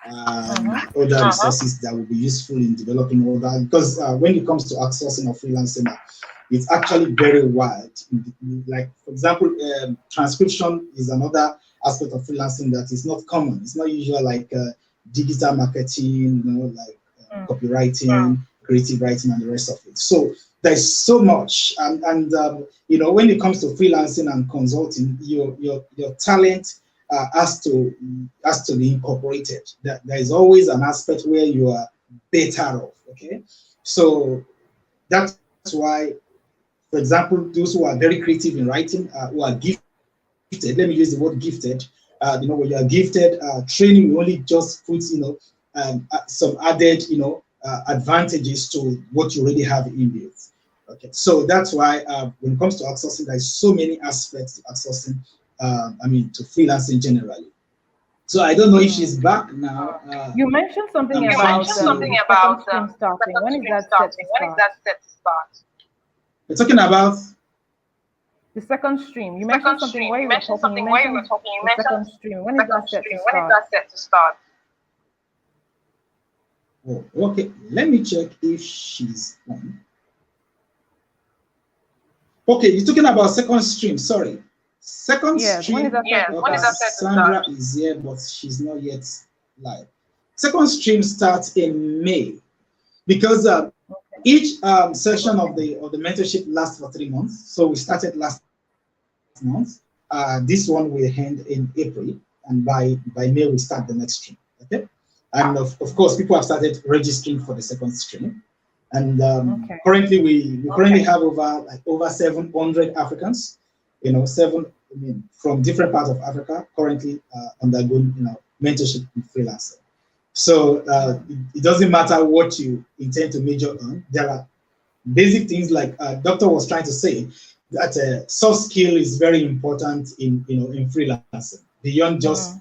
D: other resources that will be useful in developing all that. Because when it comes to outsourcing or freelancing, it's actually very wide. Like, for example, transcription is another aspect of freelancing that is not common. It's not usual like digital marketing, copywriting, creative writing, and the rest of it. So there's so much, and when it comes to freelancing and consulting, your talent has to be incorporated. There is always an aspect where you are better off. Okay, so that's why, for example, those who are very creative in writing, who are gifted. Let me use the word gifted. When you are gifted, training will only just put some added advantages to what you already have inbuilt. Okay, so that's why when it comes to outsourcing, there is so many aspects to outsourcing. To freelancing generally. So I don't know if she's back now.
A: You mentioned something about second stream starting. When is that set to start?
D: We're talking about
A: the second stream. You mentioned something where you were talking. The second stream. When is that set to start?
D: Oh, okay. Let me check if she's on. Okay, you're talking about second stream. Sorry. Second stream. Sandra is here, but she's not yet live. Second stream starts in May, because each session of the mentorship lasts for 3 months. So we started last month. This one will end in April, and by May we start the next stream. Okay, and of course people have started registering for the second stream, and currently we currently have over 700 Africans, from different parts of Africa currently undergoing mentorship with freelancing. So it doesn't matter what you intend to major on. There are basic things like Doctor was trying to say, that soft skill is very important in freelancing, beyond just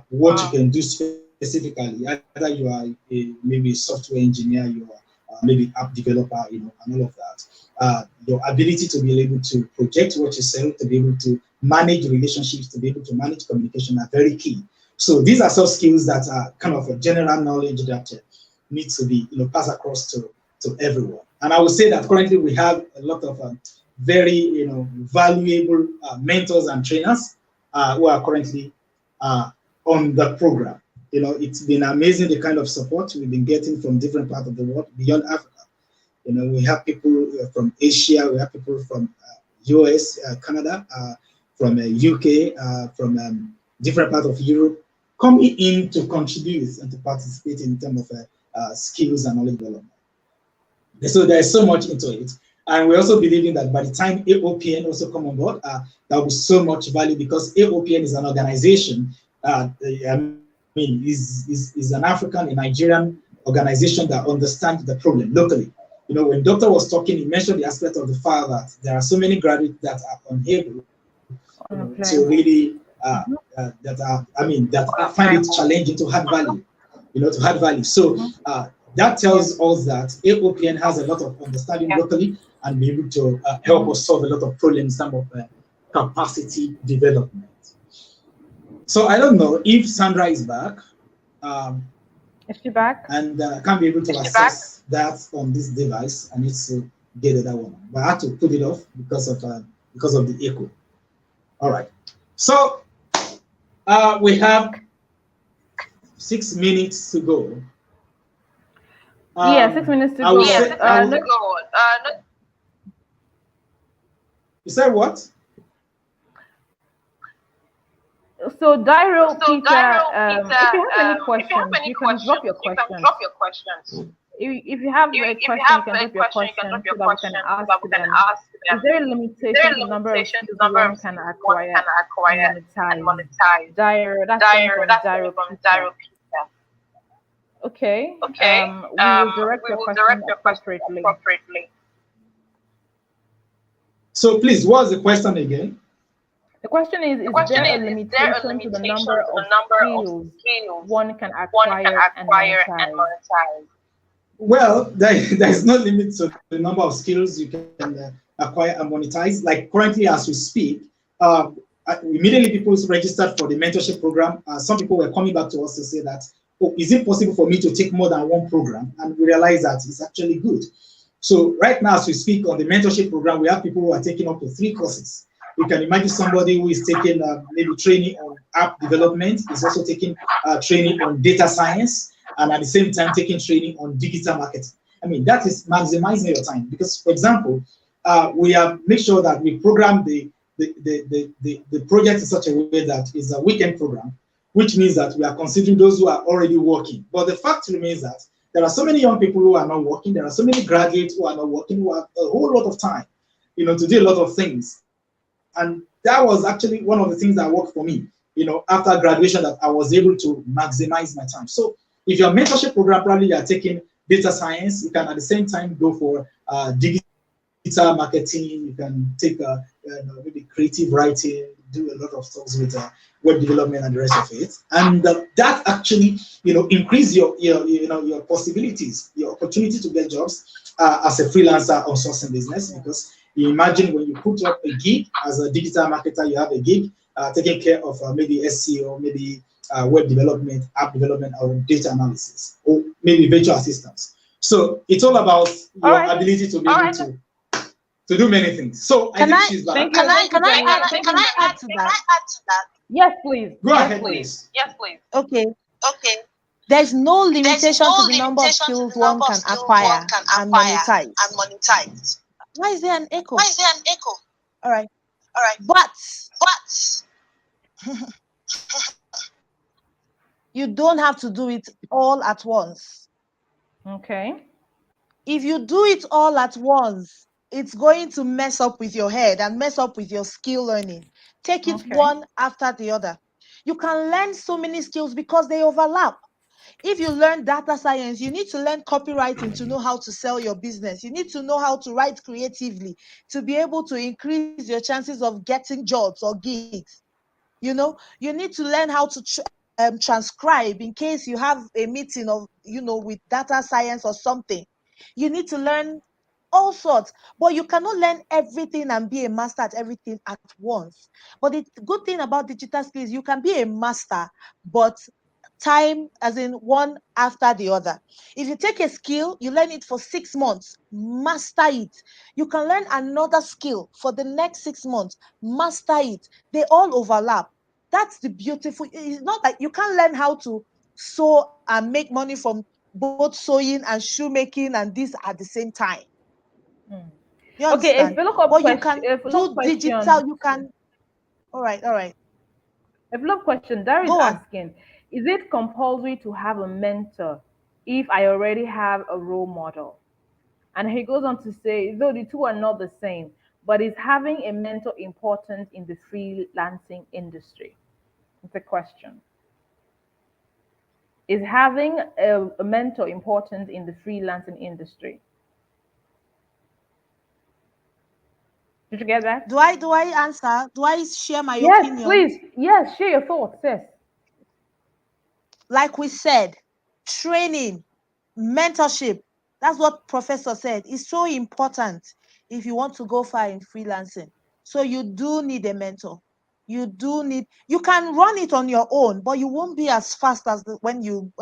D: what you can do specifically. Either you are maybe a software engineer, you are maybe app developer, and all of that. Your ability to be able to project what you sell, to be able to manage relationships, to be able to manage communication are very key. So these are soft skills that are kind of a general knowledge that needs to be passed across to everyone. And I would say that currently we have a lot of very valuable mentors and trainers who are currently on the program. It's been amazing the kind of support we've been getting from different parts of the world beyond Africa. We have people from Asia, we have people from US, Canada, from UK, from different parts of Europe, coming in to contribute and to participate in terms of skills and knowledge development. So there's so much into it. And we're also believing that by the time AOPN also come on board, there will be so much value, because AOPN is an organization, is an African, a Nigerian organization that understands the problem locally. When Doctor was talking, he mentioned the aspect of the fact that there are so many graduates that are unable to really, that find it challenging to add value, to add value. So that tells us that AOPN has a lot of understanding locally and be able to help us solve a lot of problems, some of capacity development. So I don't know if Sandra is back.
E: Is she back?
D: And can't be able to access that on this device. I need to get that one, but I had to put it off because of the echo. All right. So we have 6 minutes to go.
E: 6 minutes to go.
D: You said what?
E: So, Dairo, Peter, if you have any questions, you can drop your questions. If you have a question, you can drop your question so that we can ask them. Is there a limitation to the number of skills one can acquire and monetize? Dairo, that's Dairo Peter. Okay. We will direct your question appropriately.
D: So please, what's the question again?
E: The question is there a limitation to the number of skills one can acquire and monetize?
D: Well, there is no limit to the number of skills you can acquire and monetize. Like currently, as we speak, immediately people registered for the mentorship program. Some people were coming back to us to say that, oh, is it possible for me to take more than one program? And we realized that it's actually good. So right now, as we speak on the mentorship program, we have people who are taking up to 3 courses. You can imagine somebody who is taking maybe training on app development, is also taking training on data science, and at the same time taking training on digital marketing. I mean, that is maximizing your time, because, for example, we have made sure that we program the project in such a way that is a weekend program, which means that we are considering those who are already working. But the fact remains that there are so many young people who are not working. There are so many graduates who are not working, who have a whole lot of time, to do a lot of things. And that was actually one of the things that worked for me, after graduation, that I was able to maximize my time. So if your mentorship program, probably you are taking data science, you can at the same time go for digital marketing, you can take maybe creative writing, do a lot of stuff with web development and the rest of it. And that actually, increase your possibilities, your opportunity to get jobs as a freelancer outsourcing business, because you imagine when you put up a gig as a digital marketer, you have a gig taking care of maybe SEO, maybe web development, app development, or data analysis, or maybe virtual assistants. So it's all about your ability to be able to do many things. So I think she's like,
C: can I add to that?
E: Yes, please.
D: Go ahead, please.
E: Yes, please.
C: Okay. There's no limitation to the number of skills one can acquire and monetize. Why is there an echo? All right. But you don't have to do it all at once.
E: Okay.
C: If you do it all at once, it's going to mess up with your head and mess up with your skill learning. Take it one after the other. You can learn so many skills because they overlap. If you learn data science, you need to learn copywriting to know how to sell your business. You need to know how to write creatively to be able to increase your chances of getting jobs or gigs. You need to learn how to transcribe in case you have a meeting of, with data science or something. You need to learn all sorts, but you cannot learn everything and be a master at everything at once. But the good thing about digital skills, you can be a master, but time as in one after the other. If you take a skill, you learn it for 6 months, master it. You can learn another skill for the next 6 months, master it. They all overlap. That's the beautiful. It's not like you can't learn how to sew and make money from both sewing and shoemaking and this at the same time. You
E: Okay,
C: understand?
E: a follow-up
C: But you
E: question.
C: can
E: A follow-up
C: do digital.
E: question.
C: You can. All right. All right.
E: A follow-up question. There is
C: Go on.
E: asking: is it compulsory to have a mentor if I already have a role model? And he goes on to say, though the two are not the same, but is having a mentor important in the freelancing industry? It's a question. Is having a mentor important in the freelancing industry? Did you get that?
C: Do I answer? Do I share my
E: Yes,
C: opinion?
E: please. Yes, share your thoughts. Yes.
C: Like we said, training, mentorship. That's what Professor said. It's so important if you want to go far in freelancing. So you do need a mentor. You do need. You can run it on your own, but you won't be as fast as when you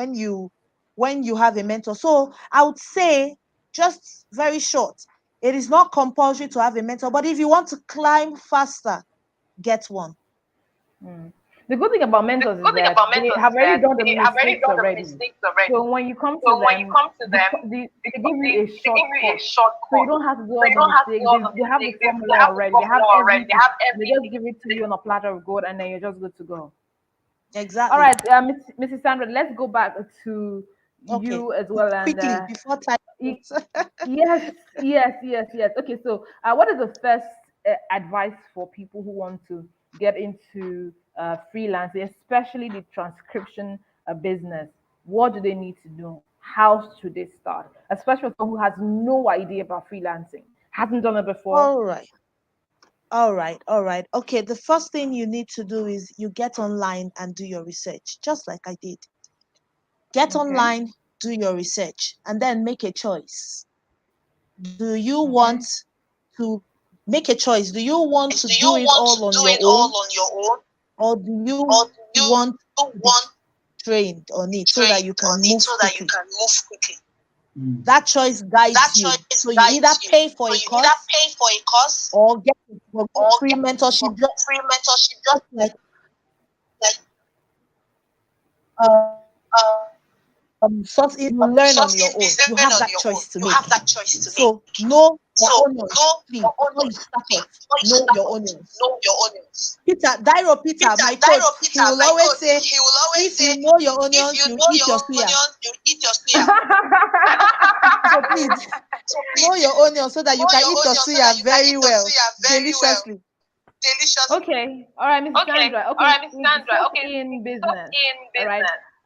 C: have a mentor. So I would say, just very short, it is not compulsory to have a mentor, but if you want to climb faster, get one.
E: The good thing about mentors is that they have already done the mistakes already. So when you come to them, they give you a shortcut. So you don't have to do all the mistakes. They have the formula already. They have everything. They just give it to you on a platter of gold, and then you're just good to go.
C: Exactly.
E: All right, Mrs. Sandra, let's go back to you as well. And
C: quickly before time.
E: yes. Okay, so what is the first advice for people who want to get into freelancing, especially the transcription business? What do they need to do? How should they start? Especially for someone who has no idea about freelancing, hasn't done it before.
C: All right. Okay, the first thing you need to do is you get online and do your research, just like I did. Get online, do your research, and then make a choice. Do you want to make a choice? Do you want to do it all on your own? Or do you want to be trained on it so that you can move quickly? That choice guides you. So you either pay for a course or get free mentorship, just like source you learn on your own. You have that choice to make. So know your onions, please. Before you start off, know your onions. Peter, my coach, he will always say, if you know your onions, you eat your suya. So please, know your onions so that you can eat your suya very well, deliciously.
E: Okay, all right, Mrs. Sandra. Okay, in business,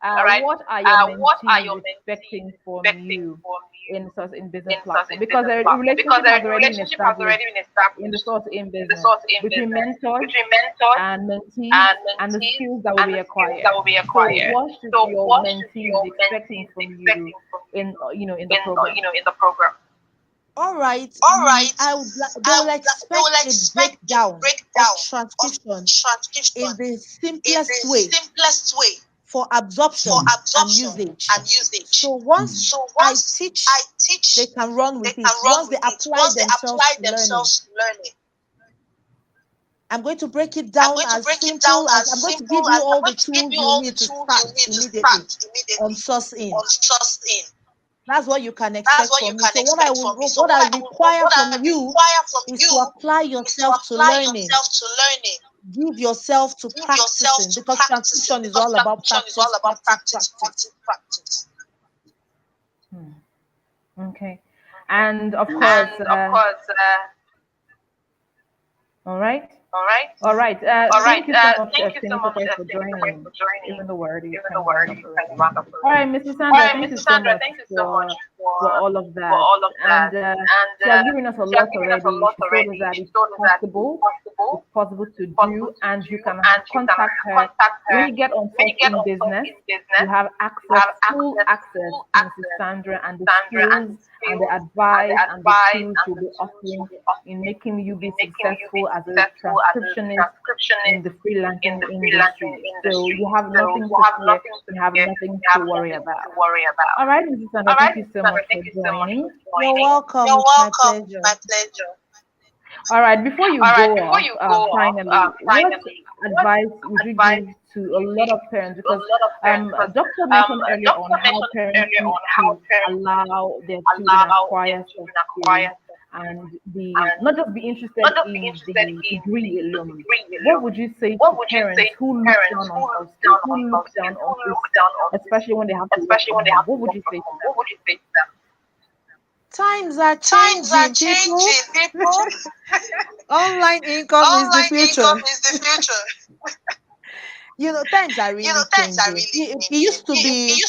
E: all right. What are your mentees expecting from you in business platform? Because the relationship has already been established in the source in business between mentors and mentees and the skills that will be acquired. So what should your mentees be expecting from you in the program?
C: All right. They will expect a breakdown of transcription in the simplest way for absorption and usage. So once I teach, they can run with it. Once they apply themselves to learning. I'm going to break it down as simple as I'm going to give you all the tools you need to start immediately on Source In. That's what you can expect from me. So what I require from you is to apply yourself to learning. Give yourself to practicing, because transcription is all about practice.
E: Okay, and of course, all right. Thank you so much, for joining. Even the word you can round up. All right, Mrs. Sandra, thank you so much for all of that. And she has given us a lot already. She told us that it's possible. It's possible to do, and you can contact her when you get on Talk in Business. You have full access to Mrs. Sandra and the skills and the advice and the tools she'll be offering in making you be successful as a transcriptionist in the freelancing industry. So you have nothing to fear, you have nothing to worry about. All right, Mrs. Sandra, thank you so much for joining.
C: You're welcome. My pleasure.
E: All right, before you go finally, what advice would you give to a lot of parents? Because Dr. mentioned earlier on how parents need to allow their children acquire soft skills and not just be interested in the degree alone. What would you say to parents who look down on soft skills, who look down on this, especially when they have to work from home? What would you say to them?
C: Times are changing, people. Online income is the future. Times are really changing. It used to be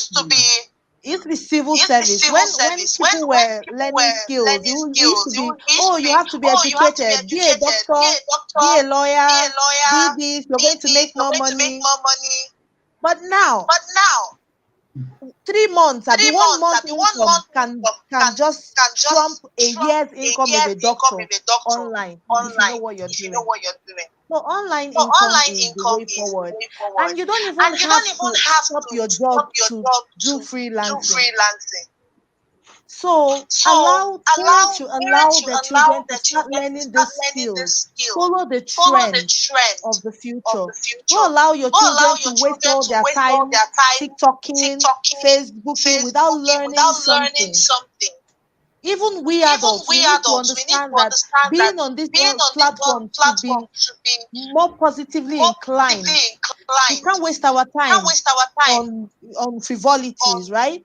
C: civil service. When people were learning skills, it used to be, you have to be educated, be a doctor, be a lawyer, be this, you're going to make more money. But now, 3 months, 1 month income can just trump a year's income of a doctor online. If you know what you're doing. So online income is the way forward. And you don't even have to stop your job to do freelancing. So allow the children to start learning these skills. Follow the trend of the future. Don't allow your children to waste all their time TikToking, Facebooking without learning something. Even we adults, we need to understand that being on this platform to be more positively inclined. We can't waste our time on frivolities, right?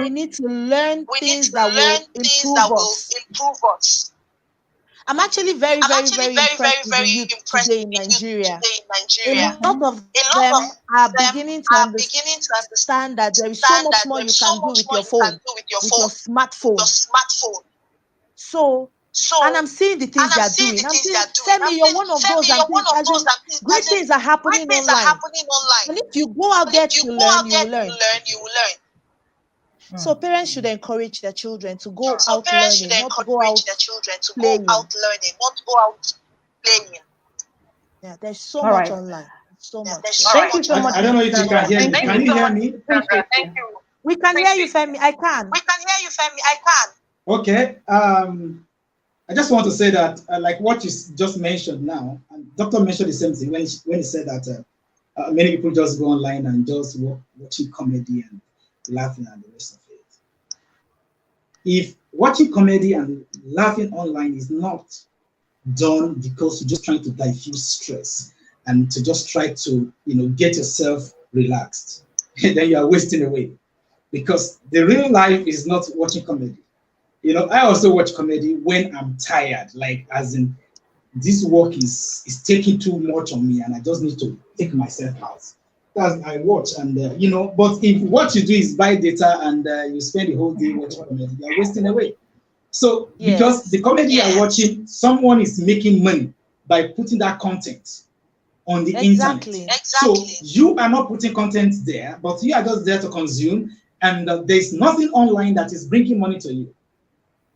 C: We need to learn things that will improve us. I'm actually very impressed with the youth today in Nigeria. A lot of them are beginning to understand that there is so much more you can do with your phone, with your smartphone. So, and I'm seeing the things they are doing. I'm saying, Femi, you're one of those, and great things are happening online. And if you go out there to learn, you will learn. So parents should encourage their children to go out learning, not go out playing. Yeah, there's so much online. So much.
E: Thank you so much.
D: I don't know if you can hear me. Can you hear me?
C: Thank you. We can hear you, Femi. I can.
D: Okay. I just want to say that, like what you just mentioned now, and Doctor mentioned the same thing when he said that many people just go online and just watching comedy and laughing at the rest of it. If watching comedy and laughing online is not done because you're just trying to diffuse stress and to just try to get yourself relaxed, then you are wasting away, because the real life is not watching comedy. I also watch comedy when I'm tired, like as in this work is taking too much on me and I just need to take myself out. I watch, and but if what you do is buy data and you spend the whole day watching comedy, you're wasting away. So because the comedy you're watching, someone is making money by putting that content on the internet. So you are not putting content there, but you are just there to consume, and there's nothing online that is bringing money to you.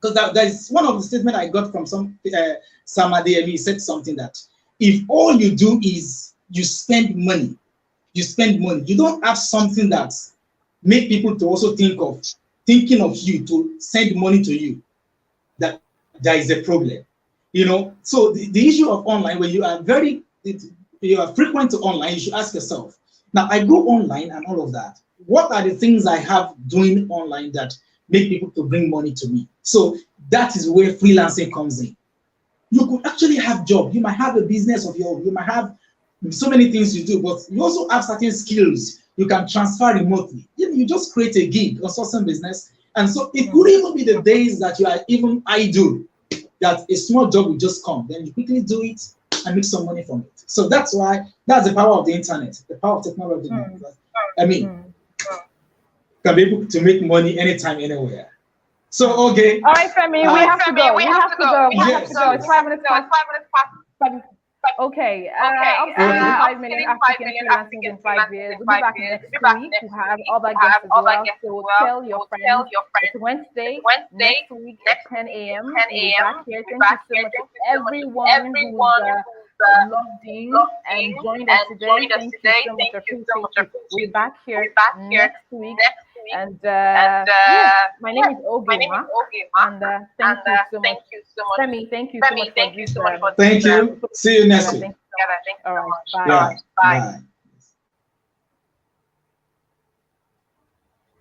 D: Because that is one of the statements I got from somebody, and he said something that if all you do is you spend money, you don't have something that make people to also thinking of you to send money to you, that there is a problem. So the issue of online, when you are frequent to online, you should ask yourself, now I go online and all of that, what are the things I have doing online that make people to bring money to me? So that is where freelancing comes in. You could actually have job, you might have a business of your own, you might have so many things you do, but you also have certain skills you can transfer remotely. You just create a gig or some business, and so it could even be the days that you are even idle, that a small job will just come, then you quickly do it and make some money from it. So that's the power of the internet, the power of technology. Because can be able to make money anytime, anywhere. So, okay.
E: All right, Femi, we have to go. We have to go.
D: Yes.
E: It's 5 minutes past. Okay. Outsourcing 5 million African freelancers in 5 years. We'll be back next week. We have other guests as well. So tell your friends. It's Wednesday next week at 10 a.m. We'll be back here. Thank you so much to everyone who's logged in and joined us today. Thank you so much. I appreciate you. We'll be back here next week. And yes, my name is Oge Mark, and thank you so much. Femi, thank you so much for this.
D: Thank you. See you next week.
E: All right, bye.
D: Yeah. Bye.